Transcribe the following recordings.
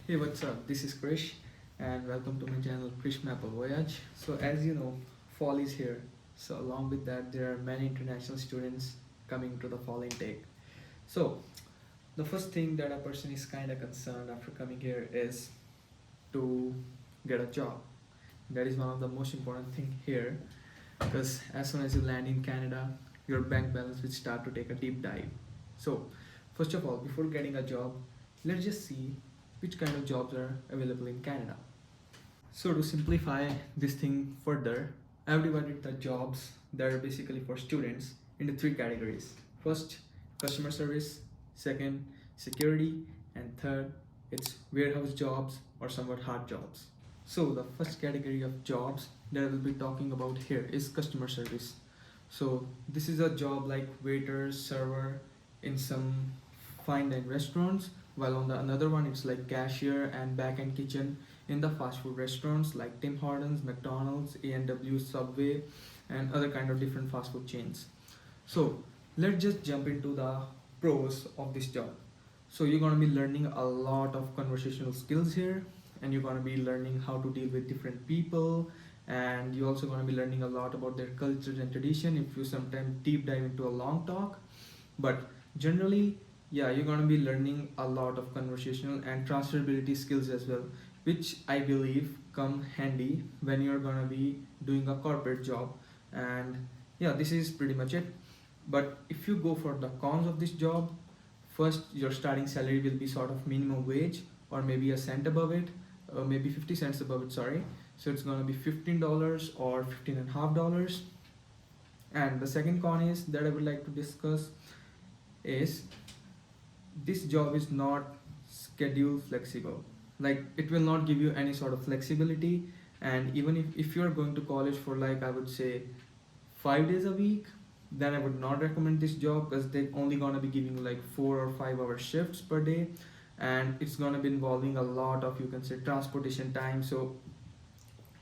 Hey, what's up? This is Krish, and welcome to my channel Krish Maple Voyage. So, as you know, fall is here. So, along with that, there are many international students coming to the fall intake. So, the first thing that a person is kind of concerned after coming here is to get a job. That is one of the most important thing here, because as soon as you land in Canada, your bank balance will start to take a deep dive. So, first of all, before getting a job, let's just see which kind of jobs are available in Canada. So, to simplify this thing further, I've divided the jobs that are basically for students into three categories. First, customer service, second, security, and third, it's warehouse jobs or somewhat hard jobs. So the first category of jobs that I will be talking about here is customer service. So this is a job like waiter, server in some fine dining restaurants, while on the another one it's like cashier and back end kitchen in the fast food restaurants like Tim Hortons, McDonald's, A&W, Subway, and other kind of different fast food chains. So let's just jump into the pros of this job. So you're gonna be learning a lot of conversational skills here, and you're gonna be learning how to deal with different people, and you're also gonna be learning a lot about their cultures and tradition if you sometimes deep dive into a long talk. But generally, yeah, you're gonna be learning a lot of conversational and transferability skills as well, which I believe come handy when you're gonna be doing a corporate job. And yeah, this is pretty much it. But if you go for the cons of this job, first your starting salary will be sort of minimum wage or maybe a cent above it, maybe 50 cents above it, sorry. So it's gonna be $15 or $15.50. And the second con is that I would like to discuss is this job is not schedule flexible. Like it will not give you any sort of flexibility, and even if you're going to college for like I would say 5 days a week, then I would not recommend this job because they're only gonna be giving you like 4 or 5 hour shifts per day, and it's gonna be involving a lot of you can say transportation time. So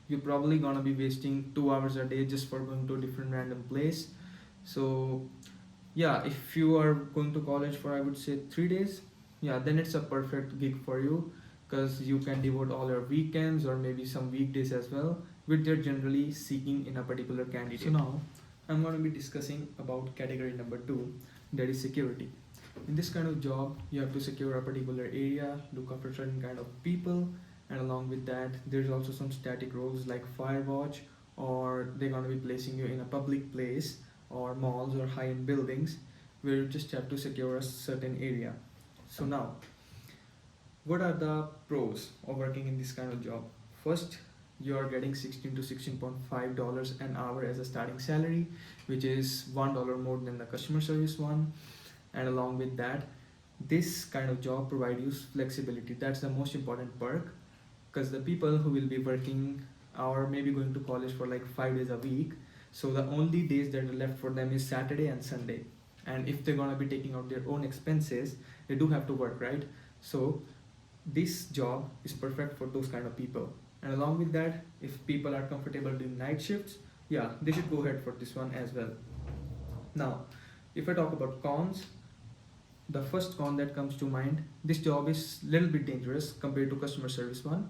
you're probably gonna be wasting 2 hours a day just for going to a different random place. So yeah, if you are going to college for I would say 3 days, yeah, then it's a perfect gig for you because you can devote all your weekends or maybe some weekdays as well, which they're generally seeking in a particular candidate. So now I'm going to be discussing about category number two, that is security. In this kind of job, you have to secure a particular area, look after certain kind of people, and along with that, there's also some static roles like fire watch, or they're going to be placing you in a public place or malls or high-end buildings where you just have to secure a certain area. So now, what are the pros of working in this kind of job? First, you are getting 16 to 16.5 dollars an hour as a starting salary, which is $1 more than the customer service one. And along with that, this kind of job provides you flexibility. That's the most important perk, because the people who will be working or maybe going to college for like 5 days a week, so the only days that are left for them is Saturday and Sunday. And if they're gonna be taking out their own expenses, they do have to work, right? So this job is perfect for those kind of people. And along with that, if people are comfortable doing night shifts, yeah, they should go ahead for this one as well. Now, if I talk about cons, the first con that comes to mind, this job is a little bit dangerous compared to customer service one,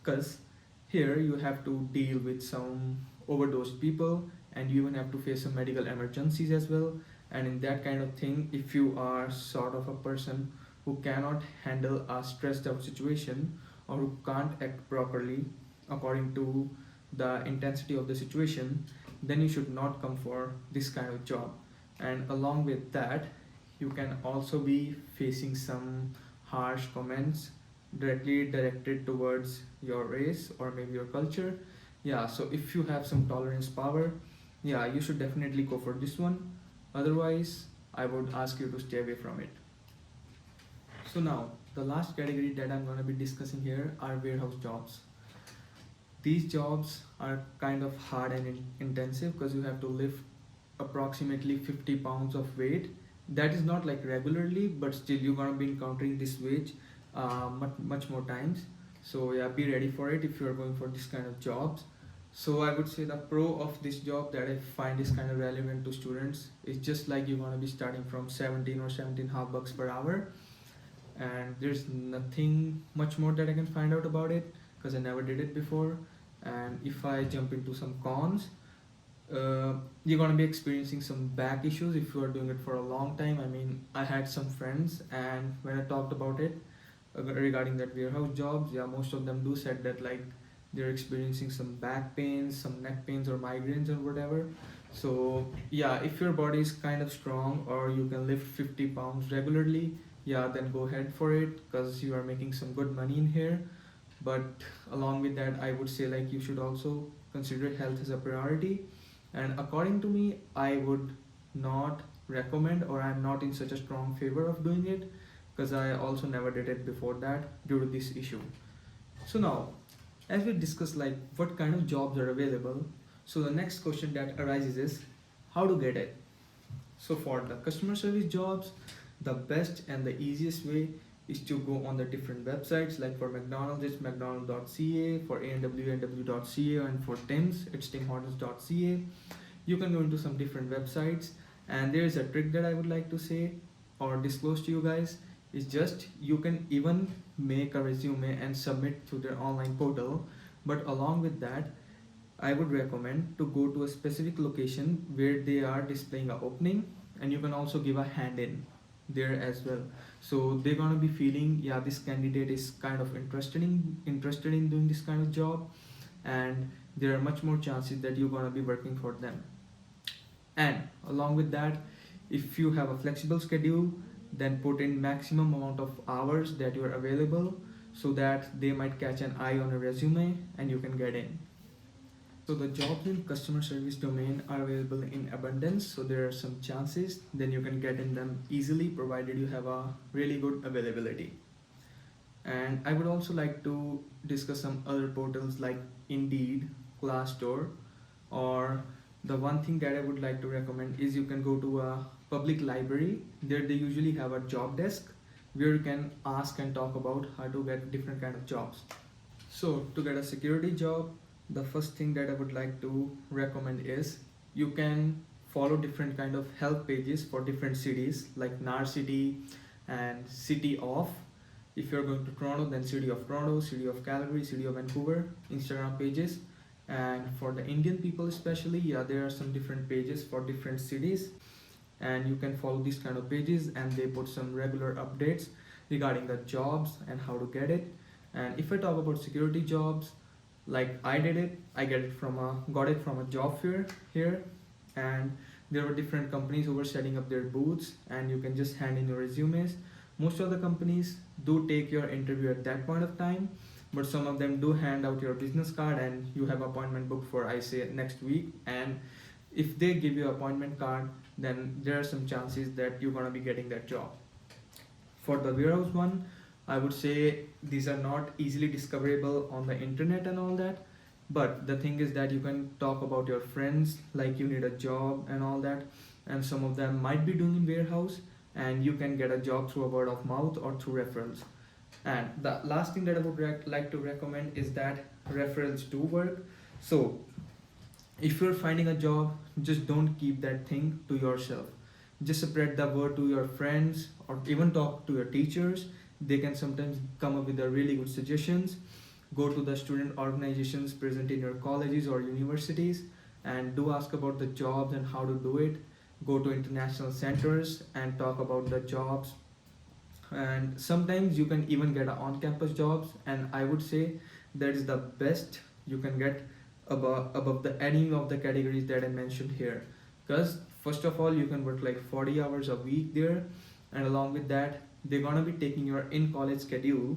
because here you have to deal with some overdosed people, and you even have to face some medical emergencies as well. And in that kind of thing, if you are sort of a person who cannot handle a stressed out situation or who can't act properly according to the intensity of the situation, then you should not come for this kind of job. And along with that, you can also be facing some harsh comments directly directed towards your race or maybe your culture. Yeah, so if you have some tolerance power, yeah, you should definitely go for this one. Otherwise, I would ask you to stay away from it. So now, the last category that I'm going to be discussing here are warehouse jobs. These jobs are kind of hard and intensive because you have to lift approximately 50 pounds of weight. That is not like regularly, but still you're going to be encountering this weight much more times. So yeah, be ready for it if you're going for this kind of jobs. So I would say the pro of this job that I find is kind of relevant to students is just like you're going to be starting from 17 or 17 half bucks per hour, and there's nothing much more that I can find out about it because I never did it before. And if I jump into some cons, uh, you're gonna be experiencing some back issues if you are doing it for a long time. I mean, I had some friends, and when I talked about it regarding that warehouse jobs, yeah, most of them do said that like they're experiencing some back pains, some neck pains, or migraines, or whatever. So yeah, if your body is kind of strong or you can lift 50 pounds regularly, yeah, then go ahead for it because you are making some good money in here. But along with that, I would say like you should also consider health as a priority. And according to me, I would not recommend, or I'm not in such a strong favor of doing it because I also never did it before that due to this issue. So now, as we discuss like what kind of jobs are available, so the next question that arises is how to get it. So for the customer service jobs, the best and the easiest way is to go on the different websites. Like for McDonald's, it's mcdonald.ca, for A&W, and for Tim's, it's timhortons.ca. You can go into some different websites, and there is a trick that I would like to say or disclose to you guys. Is just you can even make a resume and submit to their online portal, but along with that, I would recommend to go to a specific location where they are displaying a opening, and you can also give a hand in there as well. So they're gonna be feeling, yeah, this candidate is kind of interested in doing this kind of job, and there are much more chances that you're gonna be working for them. And along with that, if you have a flexible schedule, then put in maximum amount of hours that you are available so that they might catch an eye on a resume and you can get in. So the jobs in customer service domain are available in abundance, so there are some chances, then you can get in them easily provided you have a really good availability. And I would also like to discuss some other portals like Indeed, Glassdoor, or the one thing that I would like to recommend is you can go to a public library. There they usually have a job desk where you can ask and talk about how to get different kind of jobs. So to get a security job, the first thing that I would like to recommend is you can follow different kind of help pages for different cities like NAR City and City of. If you're going to Toronto, then City of Toronto, City of Calgary, City of Vancouver, Instagram pages. And for the Indian people especially, yeah, there are some different pages for different cities, and you can follow these kind of pages, and they put some regular updates regarding the jobs and how to get it. And if I talk about security jobs, like I did it, I got it from a job fair here, and there were different companies who were setting up their booths, and you can just hand in your resumes. Most of the companies do take your interview at that point of time, but some of them do hand out your business card and you have appointment booked for, I say, next week. And if they give you appointment card, then there are some chances that you're gonna be getting that job. For the warehouse one, I would say these are not easily discoverable on the internet and all that. But the thing is that you can talk about your friends, like you need a job and all that, and some of them might be doing in warehouse, and you can get a job through a word of mouth or through referrals. And the last thing that I would like to recommend is that referrals do work. So if you're finding a job, just don't keep that thing to yourself. Just spread the word to your friends or even talk to your teachers. They can sometimes come up with the really good suggestions. Go to the student organizations present in your colleges or universities and do ask about the jobs and how to do it. Go to international centers and talk about the jobs. And sometimes you can even get on-campus jobs, and I would say that is the best you can get above the any of the categories that I mentioned here. Because first of all, you can work like 40 hours a week there, and along with that, they're gonna be taking your in-college schedule,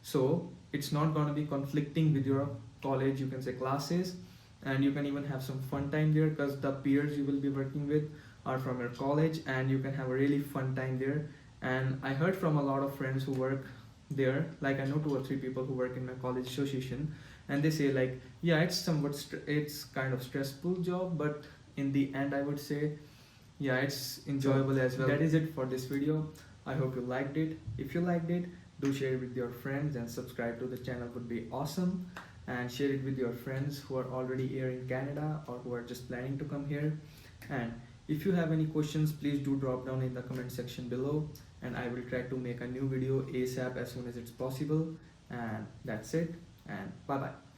so it's not gonna be conflicting with your college, you can say, classes. And you can even have some fun time there because the peers you will be working with are from your college, and you can have a really fun time there. And I heard from a lot of friends who work there, like I know 2 or 3 people who work in my college association, and they say like, yeah, it's it's kind of stressful job, but in the end I would say, yeah, it's enjoyable as well. That is it for this video. I hope you liked it. If you liked it, do share it with your friends and subscribe to the channel would be awesome. And share it with your friends who are already here in Canada or who are just planning to come here. And if you have any questions, please do drop down in the comment section below. and I will try to make a new video ASAP as soon as it's possible. And that's it, and bye bye.